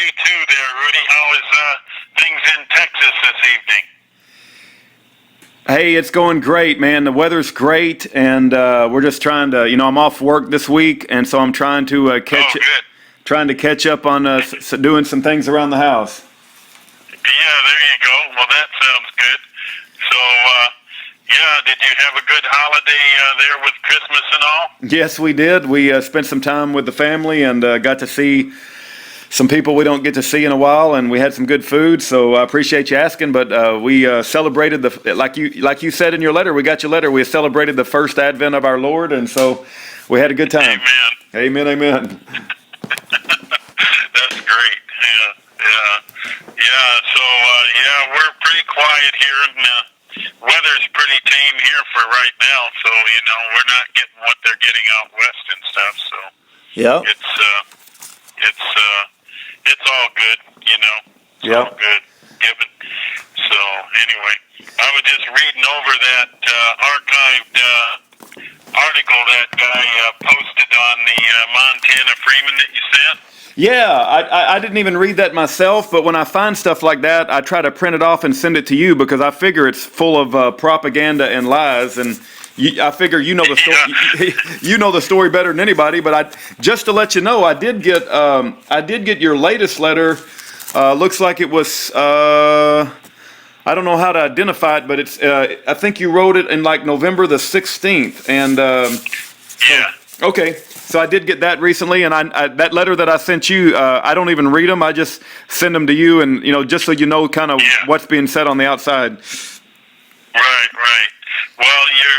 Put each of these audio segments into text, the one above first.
you too there, Rudy. How is things in Texas this evening? Hey, it's going great, man. The weather's great, and we're just trying to, I'm off work this week, and so I'm trying to catch up on doing some things around the house. Yeah, there you go. Well, that sounds good. So, did you have a good holiday there with Christmas and all? Yes, we did. We spent some time with the family and got to see some people we don't get to see in a while, and we had some good food. So I appreciate you asking. But we celebrated like you said in your letter. We got your letter. We celebrated the first Advent of our Lord, and so we had a good time. Amen. Amen. Amen. That's great. Yeah. So we're pretty quiet here, and weather's pretty tame here for right now. So we're not getting what they're getting out west and stuff. So yeah, it's all good. It's all good. Given. So anyway, I was just reading over that archived article that guy posted on the Montana Freeman that you sent. Yeah, I didn't even read that myself, but when I find stuff like that, I try to print it off and send it to you because I figure it's full of propaganda and lies, and I figure you know the story. You know the story better than anybody. But just to let you know, I did get your latest letter. Looks like it was. I don't know how to identify it, but it's. I think you wrote it in like November the 16th, and. Yeah. Okay. So I did get that recently, and I that letter that I sent you, I don't even read them. I just send them to you, and just so you know kind of what's being said on the outside. Right. Well, your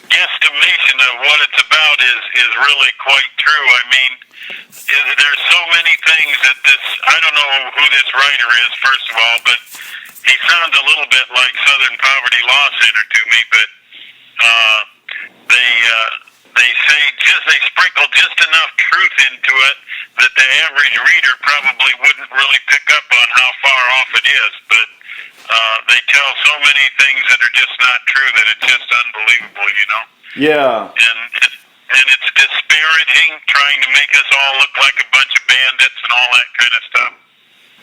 guesstimation of what it's about is really quite true. I mean, there's so many things that I don't know who this writer is, first of all, but he sounds a little bit like Southern Poverty Law Center to me, but they sprinkle just enough truth into it that the average reader probably wouldn't really pick up on how far off it is, but they tell so many things that are just not true that it's just unbelievable, Yeah. And it's disparaging, trying to make us all look like a bunch of bandits and all that kind of stuff.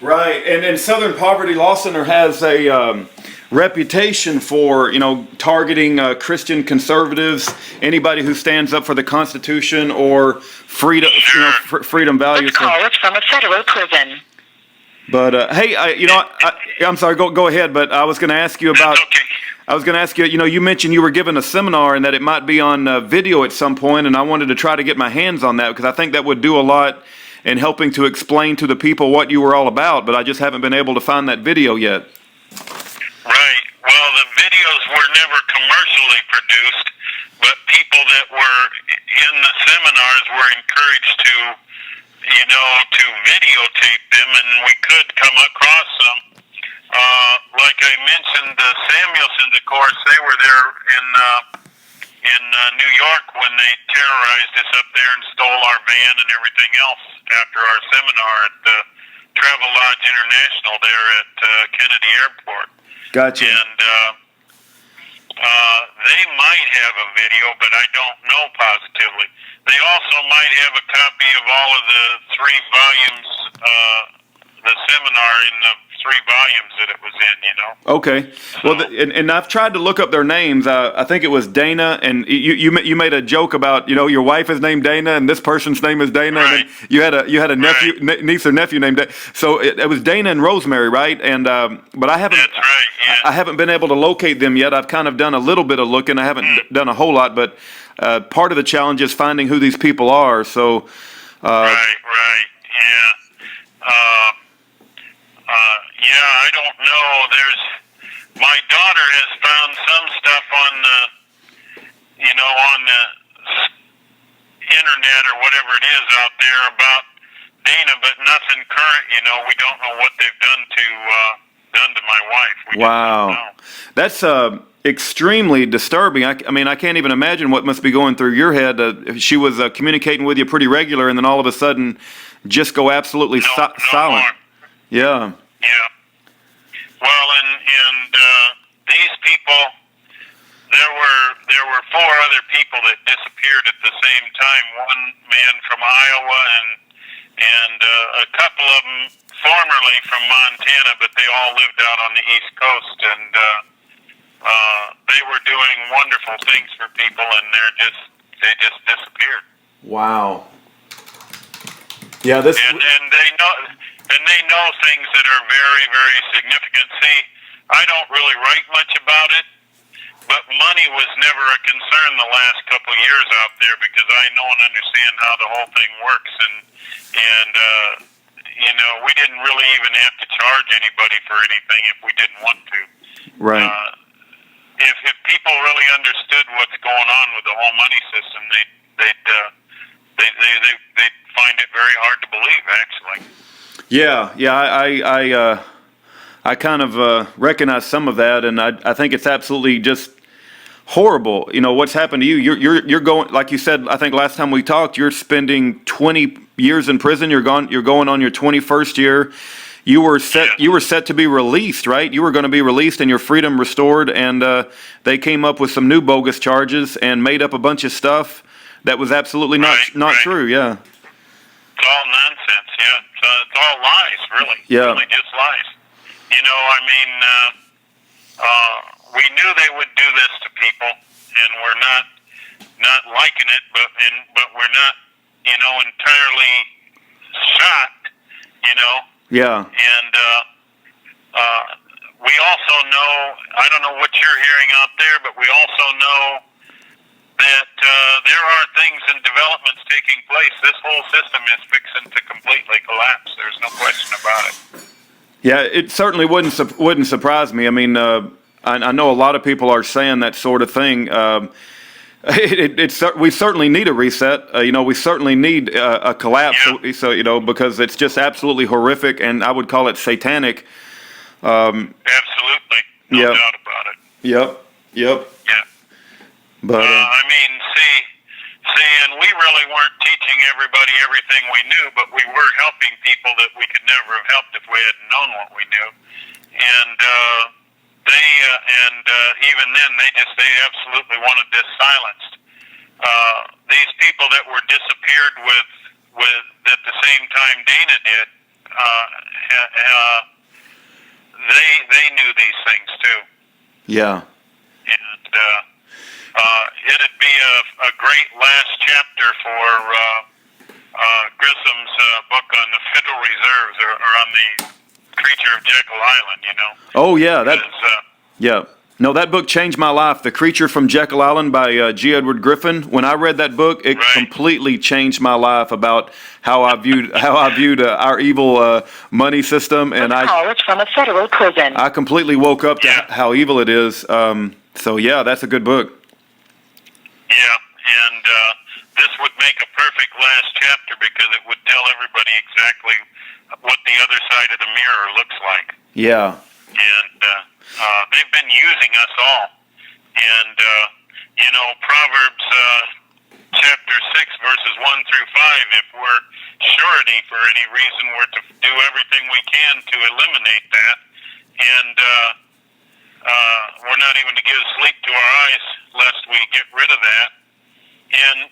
Right, and Southern Poverty Law Center has a reputation for targeting Christian conservatives, anybody who stands up for the Constitution or freedom, freedom values. This call is from a federal prison. But hey, I'm sorry. Go ahead. But I was going to ask you about. Okay. I was going to ask you. You mentioned you were given a seminar and that it might be on video at some point, and I wanted to try to get my hands on that because I think that would do a lot in helping to explain to the people what you were all about. But I just haven't been able to find that video yet. Right. Well, the videos were never commercially produced, but people that were in the seminars were encouraged to videotape them, and we could come across some. Like I mentioned, the Samuelsons, of course, they were there in New York when they terrorized us up there and stole our van and everything else after our seminar at the Travel Lodge International there at Kennedy Airport. Gotcha. And they might have a video, but I don't know positively. They also might have a copy of all of the 3 volumes, the seminar in the 3 volumes that it was in, Okay. Well, and I've tried to look up their names. I think it was Dana, and you made a joke about your wife is named Dana, and this person's name is Dana, right. and then you had a nephew, niece or nephew named Dana. So it was Dana and Rosemary, right? And but I haven't. That's right. Yeah. I haven't been able to locate them yet. I've kind of done a little bit of looking. I haven't done a whole lot, but part of the challenge is finding who these people are. So. Right. Yeah. I don't know. My daughter has found some stuff on the internet or whatever it is out there about Dana, but nothing current. We don't know what they've done to my wife. We Wow, that's extremely disturbing. I mean, I can't even imagine what must be going through your head. She was communicating with you pretty regular, and then all of a sudden, just go absolutely silent. More. Yeah. Yeah. Well, and these people, there were 4 other people that disappeared at the same time. One man from Iowa and a primarily from Montana, but they all lived out on the East Coast, and they were doing wonderful things for people, and they just disappeared. Wow. Yeah, this. And they know things that are very, very significant. See, I don't really write much about it, but money was never a concern the last couple of years out there because I know and understand how the whole thing works, and you know, we didn't really even have to charge anybody for anything if we didn't want to. Right. If people really understood what's going on with the whole money system, they'd find it very hard to believe, actually. Yeah. I kind of recognize some of that, and I think it's absolutely just horrible. You know what's happened to you. You're going, like you said. I think last time we talked, you're spending 20 years in prison. You're going on your 21st year. You were set to be released, right? You were going to be released and your freedom restored, and they came up with some new bogus charges and made up a bunch of stuff that was absolutely not true. Yeah. It's all nonsense. Yeah, it's all lies, really. Yeah. Really just lies. You know, I mean, we knew they would do this to people, and we're not liking it, but we're not, you know, entirely shocked. You know. Yeah. And we also know, I don't know what you're hearing out there, but we also know that there are things and developments taking place. This whole system is fixing to completely collapse. There's no question about it. Yeah, it certainly wouldn't surprise me. I mean, I know a lot of people are saying that sort of thing. We certainly need a reset. You know, we certainly need a collapse. Yeah. So you know, because it's just absolutely horrific, and I would call it satanic. Absolutely, no doubt about it. Yep. Yeah. But I mean, see, and we really weren't teaching everybody everything we knew, but we were helping people that we could never have helped if we hadn't known what we knew. And even then, they absolutely wanted this silenced. These people that were disappeared with at the same time Dana did, they knew these things too. yeah. And it'd be a great last chapter for Grissom's book on the Federal Reserves or on the Creature of Jekyll Island, you know. Oh yeah, Yeah. No, that book changed my life. The Creature from Jekyll Island by G. Edward Griffin. When I read that book, it completely changed my life about how I viewed our evil money system, and Call is from a federal prison. I completely woke up to how evil it is. So yeah, that's a good book. Yeah, and this would make a perfect last chapter because it would tell everybody exactly what the other side of the mirror looks like. Yeah. And they've been using us all. And, you know, Proverbs chapter 6, verses 1 through 5, if we're surety for any reason, we're to do everything we can to eliminate that. And we're not even to give sleep to our eyes lest we get rid of that. And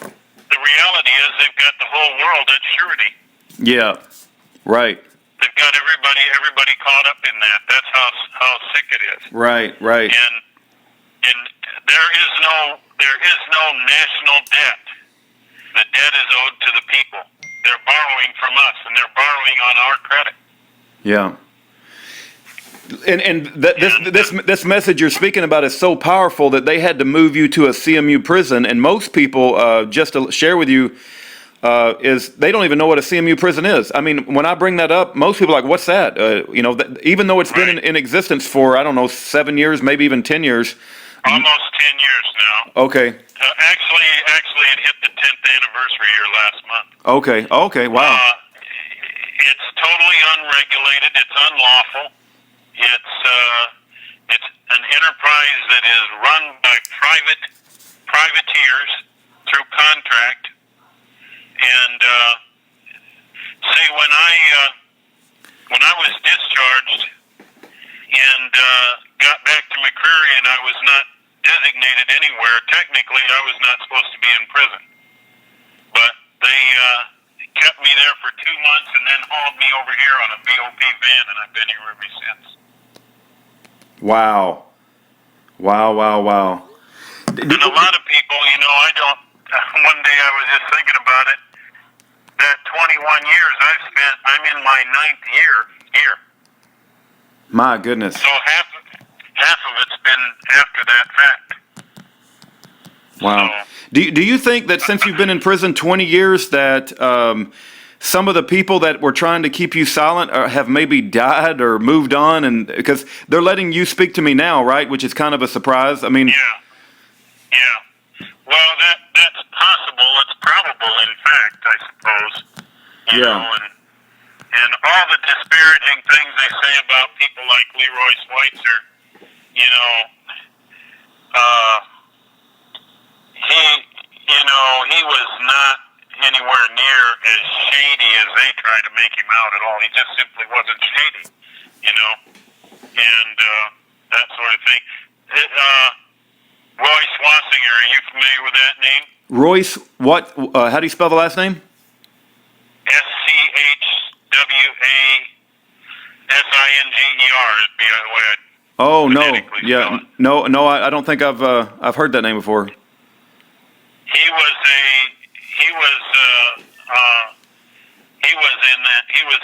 the reality is they've got the whole world at surety. Yeah. Right. They've got everybody caught up in that. That's how sick it is. Right. And there is no national debt. The debt is owed to the people. They're borrowing from us, and they're borrowing on our credit. Yeah. And this message you're speaking about is so powerful that they had to move you to a CMU prison. And most people, just to share with you, is they don't even know what a CMU prison is. I mean, when I bring that up, most people are like, "What's that?" You know, even though it's been in existence for, I don't know, 7 years, maybe even 10 years. Almost 10 years now. Okay. Actually, it hit the 10th anniversary here last month. Okay. Wow. It's totally unregulated. It's unlawful. It's an enterprise that is run by privateers through contract. And see, when I was discharged and got back to McCreary, and I was not designated anywhere. Technically, I was not supposed to be in prison, but they kept me there for 2 months and then hauled me over here on a BOP van, and I've been here ever since. Wow. Wow. And a lot of people, I don't. One day I was just thinking about it. That 21 years I've spent, I'm in my 9th year here. My goodness. So half of it's been after that fact. Wow. So, Do you think that since you've been in prison 20 years that some of the people that were trying to keep you silent have maybe died or moved on, and because they're letting you speak to me now, right? Which is kind of a surprise. I mean, yeah. Well, that's possible. It's probable, in fact, I suppose. You know, and all the disparaging things they say about people like Leroy Schweitzer, he was not anywhere near as shady as they tried to make him out at all. He just simply wasn't shady, and that sort of thing. Roy Schwasinger, are you familiar with that name? Royce, what? How do you spell the last name? Schwasinger would be the way I'd Oh no, phonetically spell it. no. I don't think I've heard that name before. He was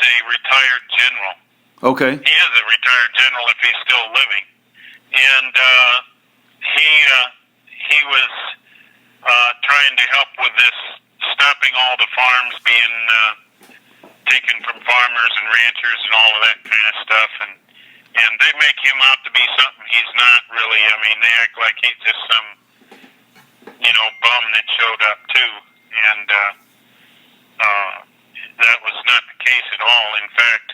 a retired general. Okay. He is a retired general if he's still living, and he was trying to help with this, stopping all the farms being taken from farmers and ranchers and all of that kind of stuff, and they make him out to be something he's not really. I mean, they act like he's just some bum that showed up too, and that was not the case at all. In fact,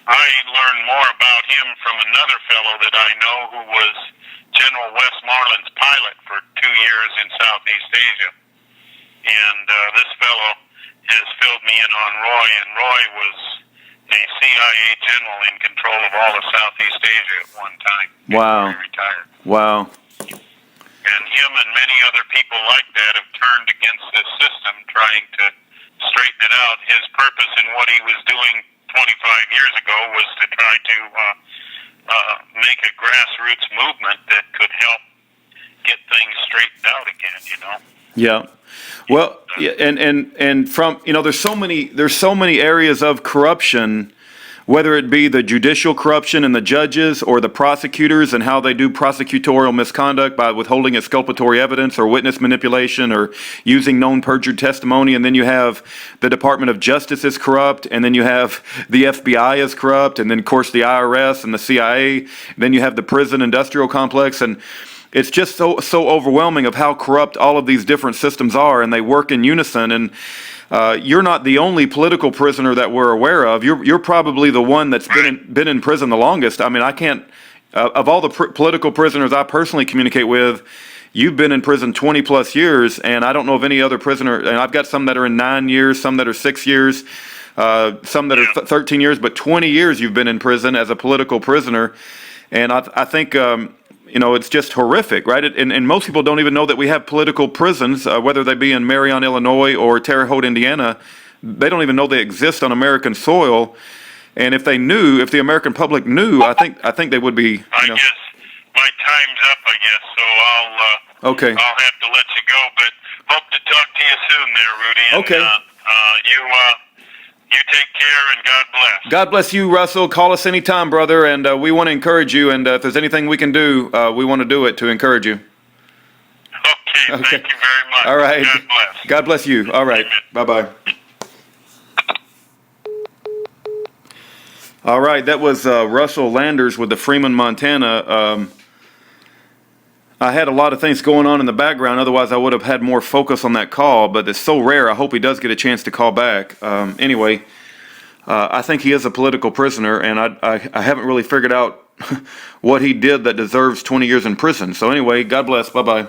I learned more about him from another fellow that I know who was General Westmoreland's pilot for 2 years in Southeast Asia. And this fellow has filled me in on Roy, and Roy was a CIA general in control of all of Southeast Asia at one time. Wow. He retired. Wow. And him and many other people like that have turned against this system, trying to straighten it out. His purpose in what he was doing 25 years ago was to try to make a grassroots movement that could help get things straightened out again, Yeah. Well, and from there's so many areas of corruption, whether it be the judicial corruption in the judges or the prosecutors and how they do prosecutorial misconduct by withholding exculpatory evidence or witness manipulation or using known perjured testimony. And then you have the Department of Justice is corrupt, and then you have the FBI is corrupt, and then of course the IRS and the CIA. Then you have the prison industrial complex, and it's just so overwhelming of how corrupt all of these different systems are, and they work in unison. And you're not the only political prisoner that we're aware of. You're probably the one that's been in prison the longest. I mean, I can't. Of all the political prisoners I personally communicate with, you've been in prison 20 plus years, and I don't know of any other prisoner. And I've got some that are in 9 years, some that are 6 years, some that are 13 years, but 20 years you've been in prison as a political prisoner. And I think. It's just horrific, right? And most people don't even know that we have political prisons, whether they be in Marion, Illinois, or Terre Haute, Indiana. They don't even know they exist on American soil. And if they knew, if the American public knew, I think they would be. I guess my time's up. I guess so. I'll have to let you go, but hope to talk to you soon, there, Rudy. And, okay. You take care, and God bless. God bless you, Russell. Call us anytime, brother, and we want to encourage you, and if there's anything we can do, we want to do it to encourage you. Okay. Thank you very much. All right. God bless. God bless you. All right. Bye-bye. All right, that was Russell Landers with the Freeman, Montana. I had a lot of things going on in the background, otherwise I would have had more focus on that call, but it's so rare, I hope he does get a chance to call back. Anyway, I think he is a political prisoner, and I haven't really figured out what he did that deserves 20 years in prison. So anyway, God bless, bye-bye.